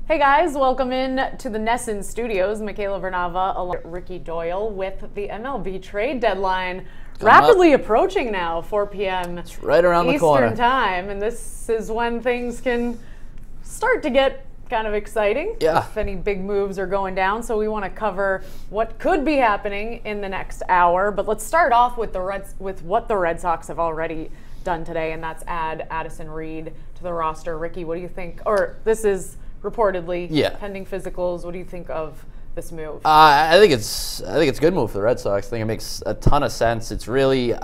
Hey guys, welcome in to the Nesson Studios. Michaela, Vernava, along with Ricky Doyle with the MLB Trade Deadline rapidly approaching now, 4 p.m. It's right around the corner. Eastern Time, and this is when things can start to get kind of exciting. Yeah. If any big moves are going down, so we want to cover what could be happening in the next hour. But let's start off with what the Red Sox have already done today, and that's add Addison Reed to the roster. Ricky, what do you think? Or this is reportedly pending physicals. What do you think of this move? I think it's a good move for the Red Sox. I think it makes a ton of sense. It's really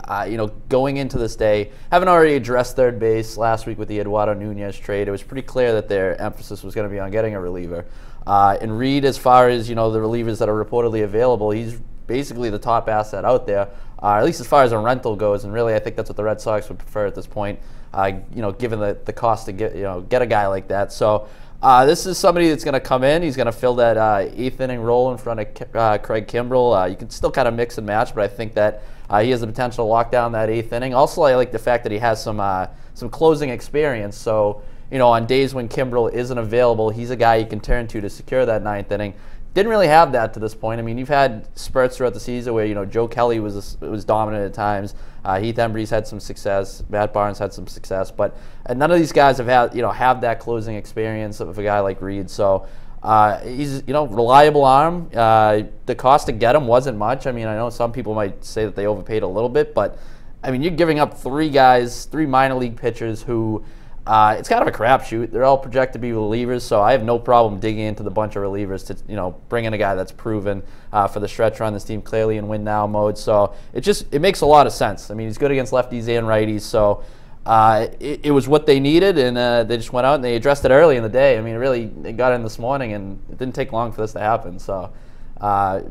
going into this day, having already addressed third base last week with the Eduardo Nunez trade, it was pretty clear that their emphasis was going to be on getting a reliever. And Reed, as far as the relievers that are reportedly available, he's basically the top asset out there, at least as far as a rental goes. And really, I think that's what the Red Sox would prefer at this point. Given the cost to get a guy like that. So. This is somebody that's going to come in. He's going to fill that eighth inning role in front of Craig Kimbrell. You can still kind of mix and match, but I think that he has the potential to lock down that eighth inning. Also, I like the fact that he has some closing experience. So, on days when Kimbrell isn't available, he's a guy you can turn to secure that ninth inning. Didn't really have that to this point. I mean, you've had spurts throughout the season where Joe Kelly was dominant at times. Heath Embry's had some success. Matt Barnes had some success, but none of these guys have had have that closing experience of a guy like Reed. So he's reliable arm. The cost to get him wasn't much. I mean, I know some people might say that they overpaid a little bit, but I mean, you're giving up three minor league pitchers who. It's kind of a crapshoot. They're all projected to be relievers, so I have no problem digging into the bunch of relievers to bring in a guy that's proven for the stretch run. This team clearly in win now mode, so it makes a lot of sense. I mean, he's good against lefties and righties, so it was what they needed, and they just went out and they addressed it early in the day. I mean, really, they got in this morning, and it didn't take long for this to happen. So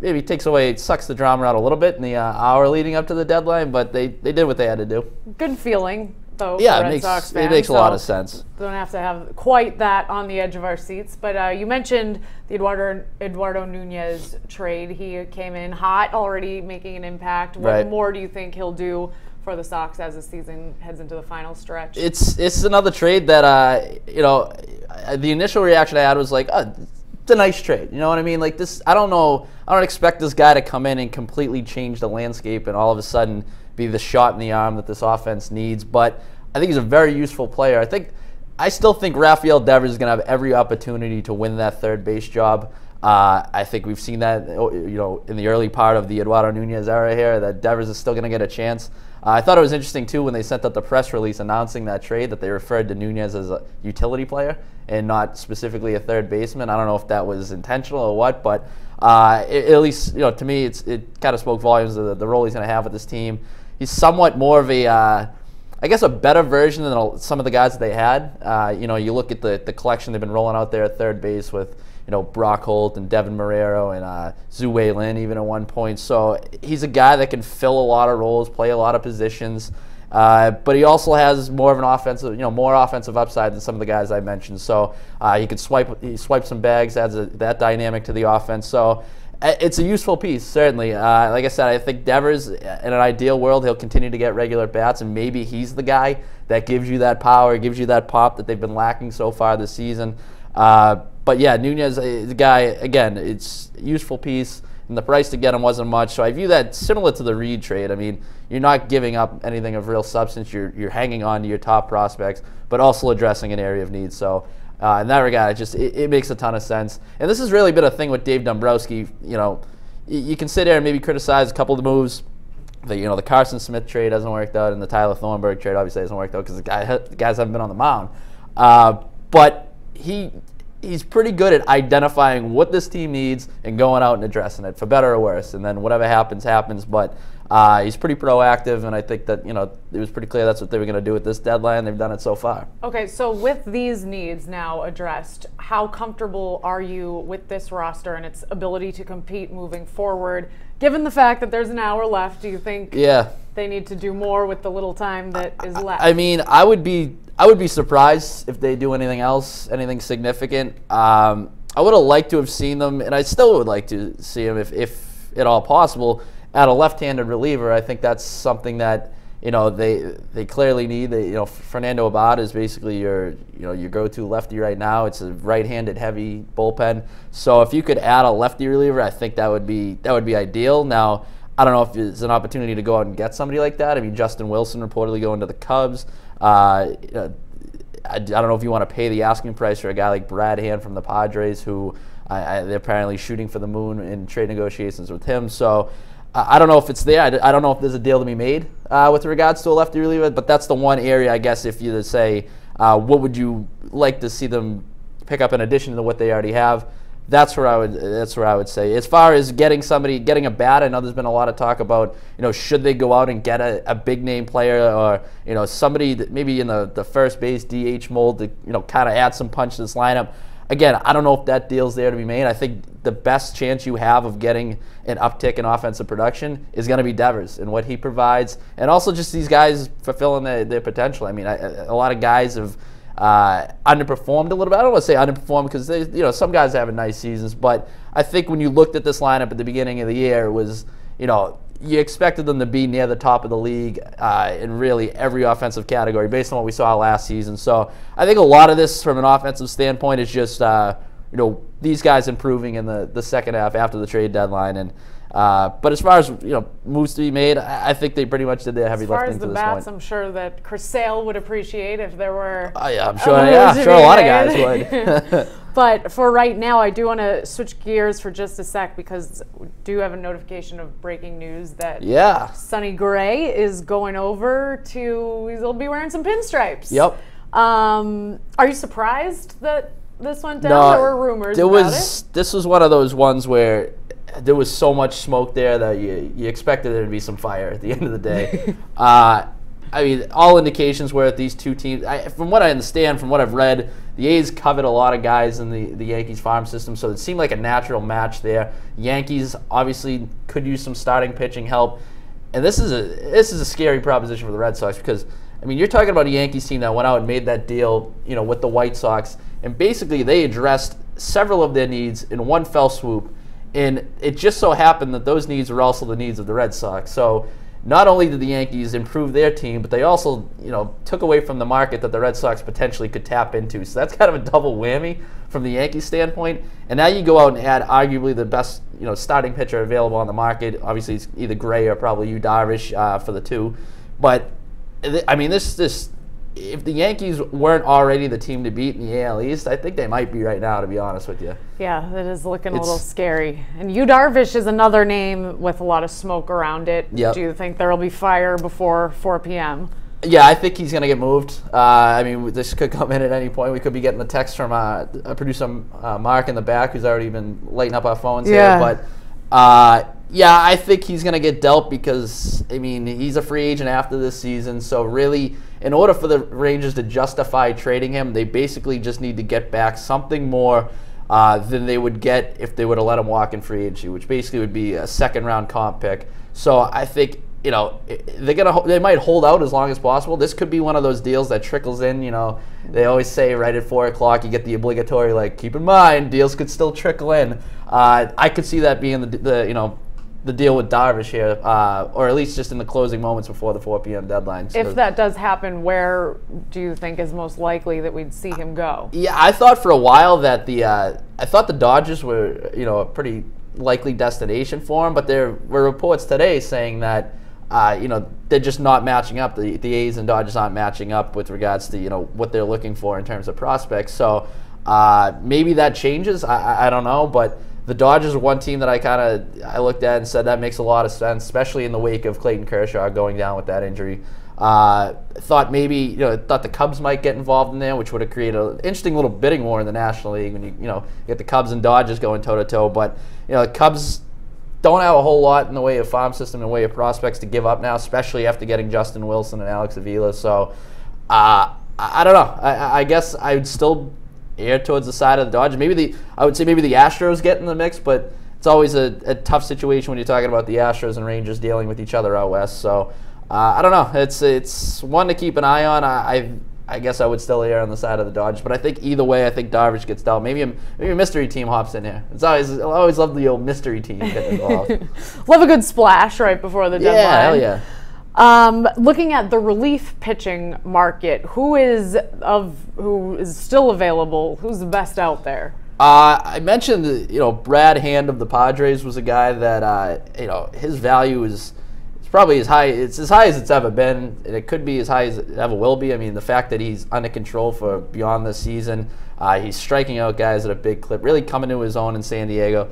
maybe it sucks the drama out a little bit in the hour leading up to the deadline, but they did what they had to do. Good feeling. Though, yeah, it makes a lot of sense. Don't have to have quite that on the edge of our seats. But you mentioned the Eduardo Nunez trade. He came in hot, already making an impact. What more do you think he'll do for the Sox as the season heads into the final stretch? It's another trade that the initial reaction I had was like, oh, it's a nice trade. You know what I mean? Like this, I don't expect this guy to come in and completely change the landscape and all of a sudden be the shot in the arm that this offense needs. But I think he's a very useful player. I still think Rafael Devers is going to have every opportunity to win that third base job. I think we've seen that in the early part of the Eduardo Nunez era here, that Devers is still going to get a chance. I thought it was interesting too when they sent out the press release announcing that trade that they referred to Nunez as a utility player and not specifically a third baseman. I don't know if that was intentional or what, but at least to me it kind of spoke volumes of the role he's going to have with this team. He's somewhat more of a a better version than some of the guys that they had. You look at the collection they've been rolling out there at third base with Brock Holt and Devin Marrero and Zhu Wei Lin even at one point. So he's a guy that can fill a lot of roles, play a lot of positions, but he also has more of an offensive, more offensive upside than some of the guys I mentioned. So he can swipe some bags, adds that dynamic to the offense. So it's a useful piece, certainly. Like I said, I think Devers, in an ideal world, he'll continue to get regular bats, and maybe he's the guy that gives you that power, gives you that pop that they've been lacking so far this season. But yeah, Nunez is a guy, again, it's a useful piece, and the price to get him wasn't much. So I view that similar to the Reed trade. I mean, you're not giving up anything of real substance. You're hanging on to your top prospects, but also addressing an area of need. So in that regard, it makes a ton of sense. And this has really been a thing with Dave Dombrowski. You can sit there and maybe criticize a couple of the moves. The Carson Smith trade hasn't worked out, and the Tyler Thornburg trade obviously hasn't worked out because the guys haven't been on the mound. But he's pretty good at identifying what this team needs and going out and addressing it, for better or worse. And then whatever happens, happens. But he's pretty proactive, and I think that it was pretty clear that's what they were going to do with this deadline. They've done it so far. Okay, so with these needs now addressed, how comfortable are you with this roster and its ability to compete moving forward? Given the fact that there's an hour left, do you think they need to do more with the little time that is left? I mean, I would be surprised if they do anything else, anything significant. I would have liked to have seen them, and I still would like to see them if at all possible, at a left-handed reliever. I think that's something that they clearly need. Fernando Abad is basically your go-to lefty right now. It's a right-handed heavy bullpen. So if you could add a lefty reliever, I think that would be ideal. Now, I don't know if it's an opportunity to go out and get somebody like that. I mean, Justin Wilson reportedly going to the Cubs. I don't know if you want to pay the asking price for a guy like Brad Hand from the Padres, who they're apparently shooting for the moon in trade negotiations with him. So I don't know if it's there. I don't know if there's a deal to be made with regards to a lefty reliever, but that's the one area, I guess, if you say, what would you like to see them pick up in addition to what they already have? That's where I would say. As far as getting a bat, I know there's been a lot of talk about, should they go out and get a big name player or, somebody that maybe in the first base DH mold to, kind of add some punch to this lineup. Again, I don't know if that deal's there to be made. I think the best chance you have of getting an uptick in offensive production is going to be Devers and what he provides, and also just these guys fulfilling their potential. I mean, a lot of guys have underperformed a little bit. I don't want to say underperformed because some guys are having nice seasons, but I think when you looked at this lineup at the beginning of the year, it was, you expected them to be near the top of the league in really every offensive category based on what we saw last season. So I think a lot of this from an offensive standpoint is just these guys improving in the second half after the trade deadline. And but as far as moves to be made, I think they pretty much did their heavy lifting to this point. As far as the bats, I'm sure that Chris Sale would appreciate if there were. Yeah, I'm sure. Yeah, sure, a lot of guys would. But for right now, I do want to switch gears for just a sec because we do have a notification of breaking news that Sonny Gray is going over he'll be wearing some pinstripes. Yep. Are you surprised that this went down? No, there were rumors about it. This was one of those ones where there was so much smoke there that you expected there to be some fire at the end of the day. I mean, all indications were that these two teams, from what I understand, from what I've read, the A's covered a lot of guys in the Yankees farm system, so it seemed like a natural match there. Yankees obviously could use some starting pitching help, and this is a scary proposition for the Red Sox because, I mean, you're talking about a Yankees team that went out and made that deal, with the White Sox, and basically they addressed several of their needs in one fell swoop, and it just so happened that those needs were also the needs of the Red Sox. So not only did the Yankees improve their team, but they also, took away from the market that the Red Sox potentially could tap into. So that's kind of a double whammy from the Yankees standpoint. And now you go out and add arguably the best, starting pitcher available on the market. Obviously, it's either Gray or probably Darvish for the two. But I mean, this if the Yankees weren't already the team to beat in the AL East, I think they might be right now, to be honest with you. Yeah, it is looking a little scary. And Darvish is another name with a lot of smoke around it. Yep. Do you think there will be fire before 4 p.m.? Yeah, I think he's going to get moved. I mean, this could come in at any point. We could be getting a text from a producer, Mark, in the back, who's already been lighting up our phones here. But yeah, I think he's going to get dealt because, I mean, he's a free agent after this season. So really, in order for the Rangers to justify trading him, they basically just need to get back something more than they would get if they would have let him walk in free agency, which basically would be a second-round comp pick. So I think, they might hold out as long as possible. This could be one of those deals that trickles in. They always say right at 4 o'clock you get the obligatory, keep in mind, deals could still trickle in. I could see that being the deal with Darvish here, or at least just in the closing moments before the 4 p.m. deadline. So if that does happen, where do you think is most likely that we'd see him go? Yeah, I thought for a while that the Dodgers were, a pretty likely destination for him, but there were reports today saying that they're just not matching up. The A's and Dodgers aren't matching up with regards to what they're looking for in terms of prospects. So maybe that changes. I don't know, but the Dodgers are one team that I looked at and said that makes a lot of sense, especially in the wake of Clayton Kershaw going down with that injury. Thought the Cubs might get involved in there, which would have created an interesting little bidding war in the National League when you get the Cubs and Dodgers going toe to toe. But the Cubs don't have a whole lot in the way of farm system, in the way of prospects to give up now, especially after getting Justin Wilson and Alex Avila. So I don't know. I guess I would still err towards the side of the Dodgers. I would say maybe the Astros get in the mix, but it's always a tough situation when you're talking about the Astros and Rangers dealing with each other out west. So I don't know. It's one to keep an eye on. I guess I would still err on the side of the Dodgers, but I think either way, I think Darvish gets dealt. Maybe a mystery team hops in here. I always love the old mystery team getting involved. Love a good splash right before the deadline. Yeah, hell yeah. Looking at the relief pitching market, who is still available? Who's the best out there? I mentioned, Brad Hand of the Padres was a guy that, his value is probably as high. It's as high as it's ever been, and it could be as high as it ever will be. I mean, the fact that he's under control for beyond this season, he's striking out guys at a big clip, really coming to his own in San Diego.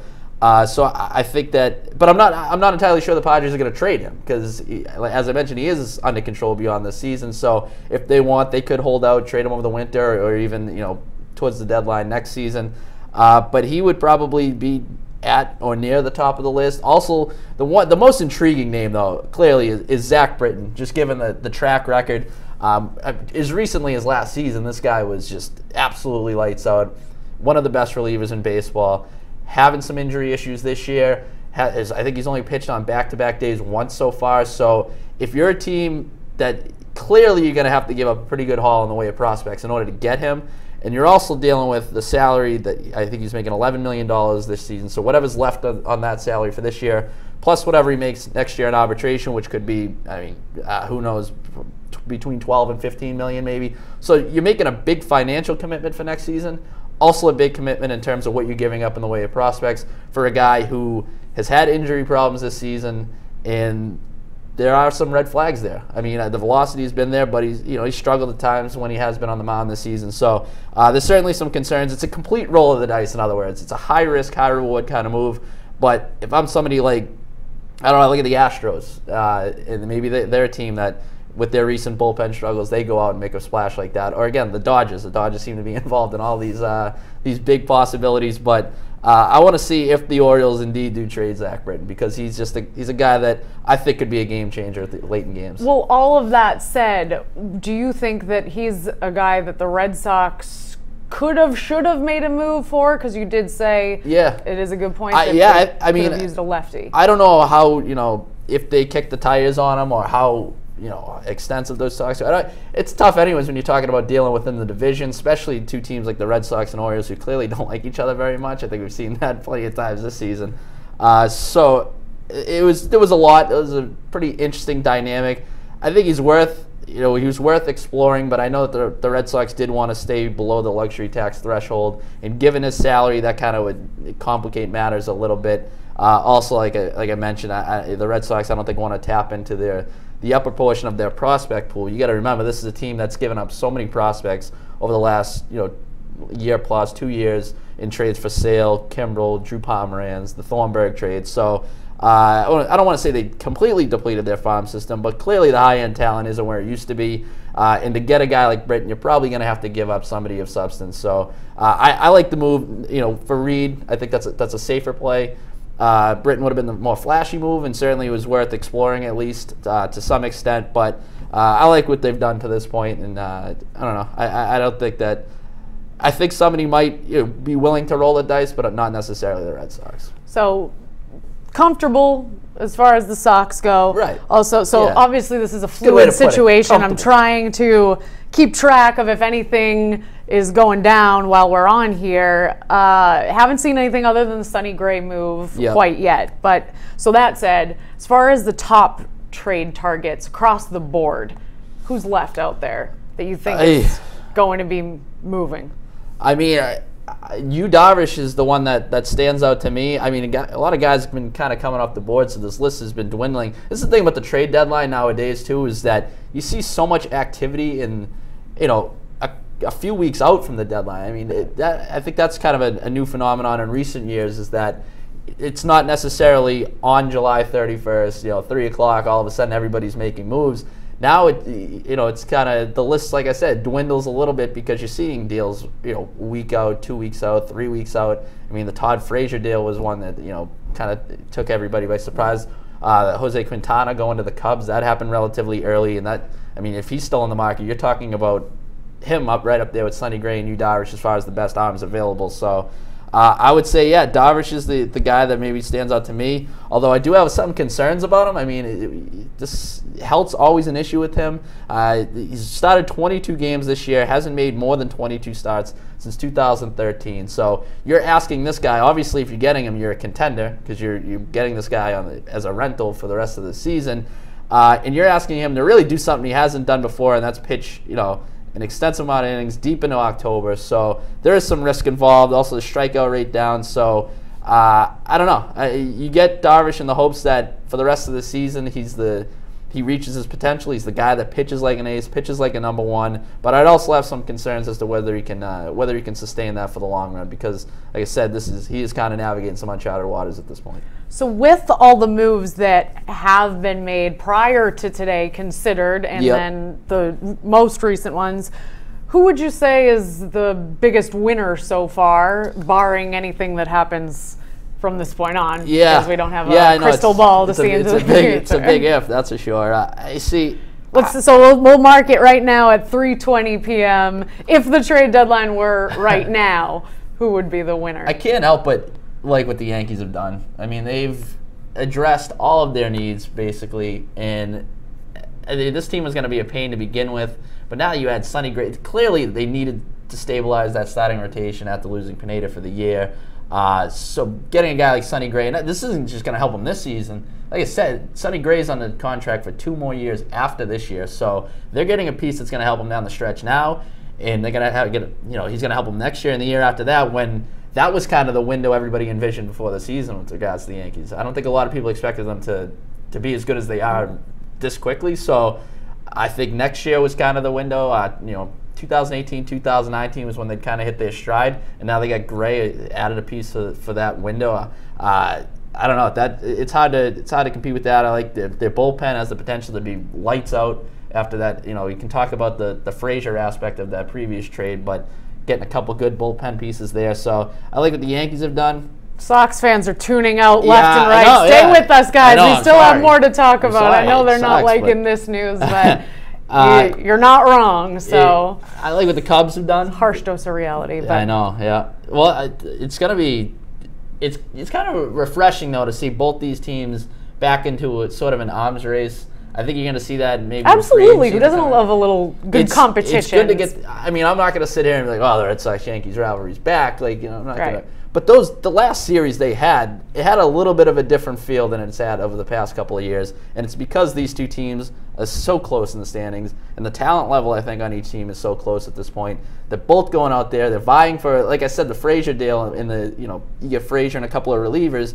So I think that, but I'm not entirely sure the Padres are going to trade him because, as I mentioned, he is under control beyond this season. So if they want, they could hold out, trade him over the winter, or even towards the deadline next season. But he would probably be at or near the top of the list. Also, the most intriguing name, though, clearly is Zach Britton, just given the track record. As recently as last season, this guy was just absolutely lights out. One of the best relievers in baseball. Having some injury issues this year. I think he's only pitched on back-to-back days once so far. So if you're a team that clearly you're going to have to give up a pretty good haul in the way of prospects in order to get him, and you're also dealing with the salary that I think he's making $11 million this season. So whatever's left on that salary for this year, plus whatever he makes next year in arbitration, which could be, who knows, between 12 and 15 million maybe. So you're making a big financial commitment for next season. Also a big commitment in terms of what you're giving up in the way of prospects for a guy who has had injury problems this season, and there are some red flags there. I mean, the velocity has been there, but he's struggled at times when he has been on the mound this season. So there's certainly some concerns. It's a complete roll of the dice, in other words. It's a high risk, high reward kind of move. But if I'm somebody like, I don't know, look at the Astros, and maybe they're a team that, with their recent bullpen struggles, they go out and make a splash like that. Or again, the Dodgers. The Dodgers seem to be involved in all these big possibilities. But I want to see if the Orioles indeed do trade Zach Britton, because he's a guy that I think could be a game changer late in games. Well, all of that said, do you think that he's a guy that the Red Sox should have made a move for? Because you did say it is a good point. I mean, could have used a lefty. I don't know how if they kick the tires on him or how extensive those talks are. It's tough anyways when you're talking about dealing within the division, especially two teams like the Red Sox and Orioles who clearly don't like each other very much. I think we've seen that plenty of times this season. So there was a lot. It was a pretty interesting dynamic. I think he was worth exploring, but I know that the Red Sox did want to stay below the luxury tax threshold, and given his salary, that kind of would complicate matters a little bit. Also, like I mentioned, the Red Sox I don't think want to tap into the upper portion of their prospect pool. You got to remember, this is a team that's given up so many prospects over the last year plus 2 years in trades for Sale, Kimbrel, Drew Pomeranz, the Thornburg trade. So I don't want to say they completely depleted their farm system, but clearly the high-end talent isn't where it used to be. And to get a guy like Britton, you're probably going to have to give up somebody of substance. So I like the move. For Reed, I think that's a safer play. Britton would have been the more flashy move, and certainly was worth exploring at least to some extent. But I like what they've done to this point, and I don't know. I don't think that. I think somebody might be willing to roll the dice, but not necessarily the Red Sox. So comfortable as far as the Sox go. Right. Also, obviously this is a fluid situation. I'm trying to keep track of if anything is going down while we're on here. Haven't seen anything other than the Sonny Gray move quite yet. But so that said, as far as the top trade targets across the board, who's left out there that you think is going to be moving? I mean, Darvish is the one that stands out to me. I mean, a lot of guys have been kind of coming off the board, so this list has been dwindling. This is the thing about the trade deadline nowadays, too, is that you see so much activity in, a few weeks out from the deadline. I mean, I think that's kind of a new phenomenon in recent years, is that it's not necessarily on July 31st, 3 o'clock, all of a sudden everybody's making moves. Now it's kind of, the list, like I said, dwindles a little bit because you're seeing deals, a week out, 2 weeks out, 3 weeks out. I mean, the Todd Frazier deal was one that, kind of took everybody by surprise. Jose Quintana going to the Cubs, that happened relatively early, and that, I mean, if he's still in the market, you're talking about him right up there with Sonny Gray and Darvish as far as the best arms available. So I would say, Darvish is the guy that maybe stands out to me, although I do have some concerns about him. I mean, this health's always an issue with him. He's started 22 games this year, hasn't made more than 22 starts since 2013. So you're asking this guy, obviously if you're getting him, you're a contender because you're getting this guy as a rental for the rest of the season. and you're asking him to really do something he hasn't done before, and that's pitch, an extensive amount of innings deep into October. So there is some risk involved. Also, the strikeout rate down. So I don't know. You get Darvish in the hopes that for the rest of the season he reaches his potential. He's the guy that pitches like an ace, pitches like a number one. But I'd also have some concerns as to whether he can sustain that for the long run, because, like I said, he is kind of navigating some uncharted waters at this point. So with all the moves that have been made prior to today considered, and then the most recent ones, who would you say is the biggest winner so far, barring anything that happens from this point on? Yeah. Because we don't have a crystal ball to see into the future. It's a big if, that's for sure. I see. So we'll mark it right now at 3:20 p.m. If the trade deadline were right now, who would be the winner? I can't help but like what the Yankees have done. I mean, they've addressed all of their needs, basically, and this team was going to be a pain to begin with, but now you add Sonny Gray. Clearly, they needed to stabilize that starting rotation after losing Pineda for the year. So getting a guy like Sonny Gray, and this isn't just going to help him this season. Like I said, Sonny Gray's on the contract for 2 more years after this year, so they're getting a piece that's going to help him down the stretch now, and they're going to he's going to help him next year and the year after that, when that was kind of the window everybody envisioned before the season with regards to the Yankees. I don't think a lot of people expected them to be as good as they are this quickly. So I think next year was kind of the window. 2018, 2019 was when they kind of hit their stride, and now they got Gray added a piece for that window. I don't know, it's hard to compete with that. I like their bullpen has the potential to be lights out after that. We can talk about the Frazier aspect of that previous trade, but getting a couple good bullpen pieces there. So I like what the Yankees have done. Sox fans are tuning out left and right. Know, Stay with us, guys. We still have more to talk about. Sorry. I know they're not liking this news, but you're not wrong. So I like what the Cubs have done. Harsh dose of reality. But I know, yeah. Well, it's going to be it's kind of refreshing, though, to see both these teams back into sort of an arms race. I think you're going to see that maybe. Absolutely. Who doesn't love a little good competition? It's good to get. I mean, I'm not going to sit here and be like, "Oh, the Red Sox Yankees rivalry's back." I'm not going to. But the last series they had, it had a little bit of a different feel than it's had over the past couple of years, and it's because these two teams are so close in the standings, and the talent level I think on each team is so close at this point. They're both going out there. They're vying for, like I said, the Frazier deal. You get Frazier and a couple of relievers.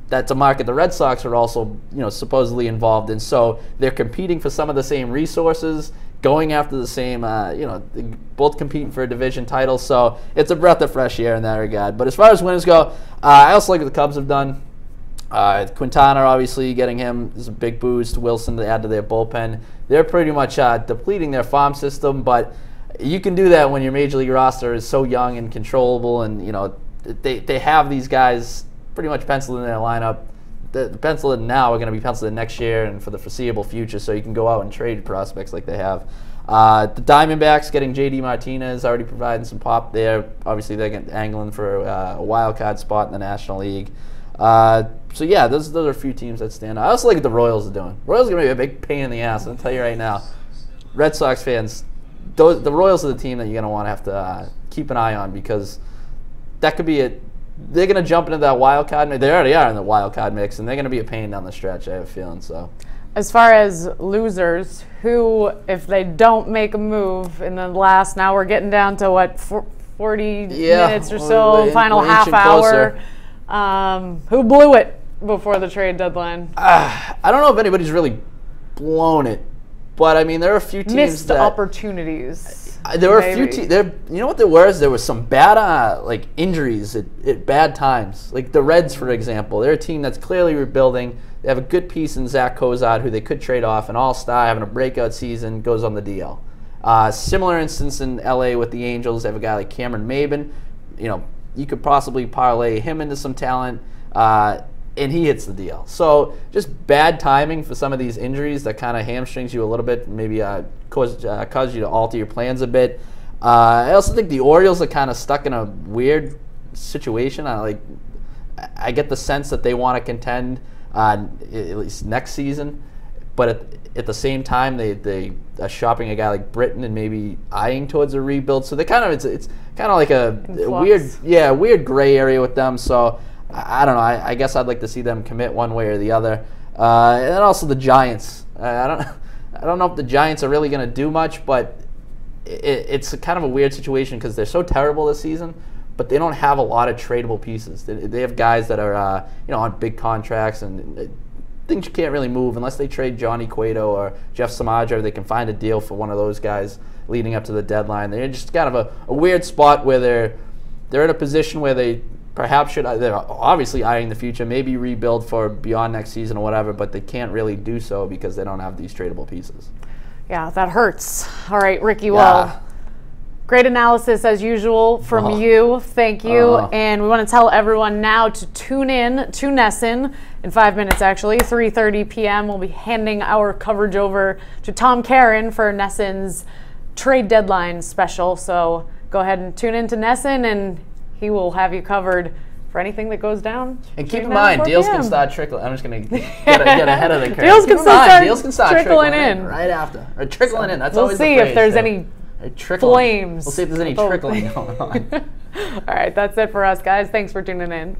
That's a market the Red Sox are also, supposedly involved in. So they're competing for some of the same resources, going after the same, both competing for a division title. So it's a breath of fresh air in that regard. But as far as winners go, I also like what the Cubs have done. Quintana, obviously, getting him is a big boost. Wilson to add to their bullpen. They're pretty much depleting their farm system, but you can do that when your major league roster is so young and controllable, and they have these guys pretty much penciled in their lineup. The penciled in now are going to be penciled in next year and for the foreseeable future, so you can go out and trade prospects like they have. The Diamondbacks getting J.D. Martinez, already providing some pop there. Obviously, they're angling for a wild card spot in the National League. So yeah, those are a few teams that stand out. I also like what the Royals are doing. Royals are going to be a big pain in the ass, I'll tell you right now. Red Sox fans, the Royals are the team that you're going to want to have to keep an eye on, because that could be it. They're going to jump into that wild card mix. They already are in the wild card mix, and they're going to be a pain down the stretch, I have a feeling. So, as far as losers, who, if they don't make a move in the last, now we're getting down to what, 40 minutes or so, final half hour, who blew it before the trade deadline? I don't know if anybody's really blown it, but I mean, there are a few teams missed opportunities. There were a few teams. You know what there was? There was some bad injuries at bad times. Like the Reds, for example. They're a team that's clearly rebuilding. They have a good piece in Zach Kozad, who they could trade off, an all-star, having a breakout season, goes on the DL. Similar instance in LA with the Angels. They have a guy like Cameron Maybin. You could possibly parlay him into some talent, and he hits the deal. So just bad timing for some of these injuries that kind of hamstrings you a little bit, maybe cause you to alter your plans a bit. I also think the Orioles are kind of stuck in a weird situation. I get the sense that they want to contend at least next season, but at the same time they are shopping a guy like Britton and maybe eyeing towards a rebuild. So they kind of it's kind of like a weird gray area with them. So I don't know. I guess I'd like to see them commit one way or the other. And then also the Giants. I don't know if the Giants are really going to do much, but it's kind of a weird situation because they're so terrible this season, but they don't have a lot of tradable pieces. They have guys that are on big contracts and things you can't really move unless they trade Johnny Cueto or Jeff Samardzija. They can find a deal for one of those guys leading up to the deadline. They're just kind of a weird spot where they're in a position where they perhaps they're obviously eyeing the future, maybe rebuild for beyond next season or whatever, but they can't really do so because they don't have these tradable pieces. Yeah, that hurts. All right, Ricky, well, great analysis as usual from you. Thank you. And we want to tell everyone now to tune in to NESN in 5 minutes, actually. 3:30 p.m. We'll be handing our coverage over to Tom Caron for NESN's trade deadline special. So go ahead and tune in to NESN, and he will have you covered for anything that goes down. And keep in mind, deals can start trickling. I'm just going to get ahead of the curve. Deals can start trickling in. Right after. Or trickling in. That's we'll always see the phrase, if there's any flames. We'll see if there's any trickling going on. All right, that's it for us, guys. Thanks for tuning in.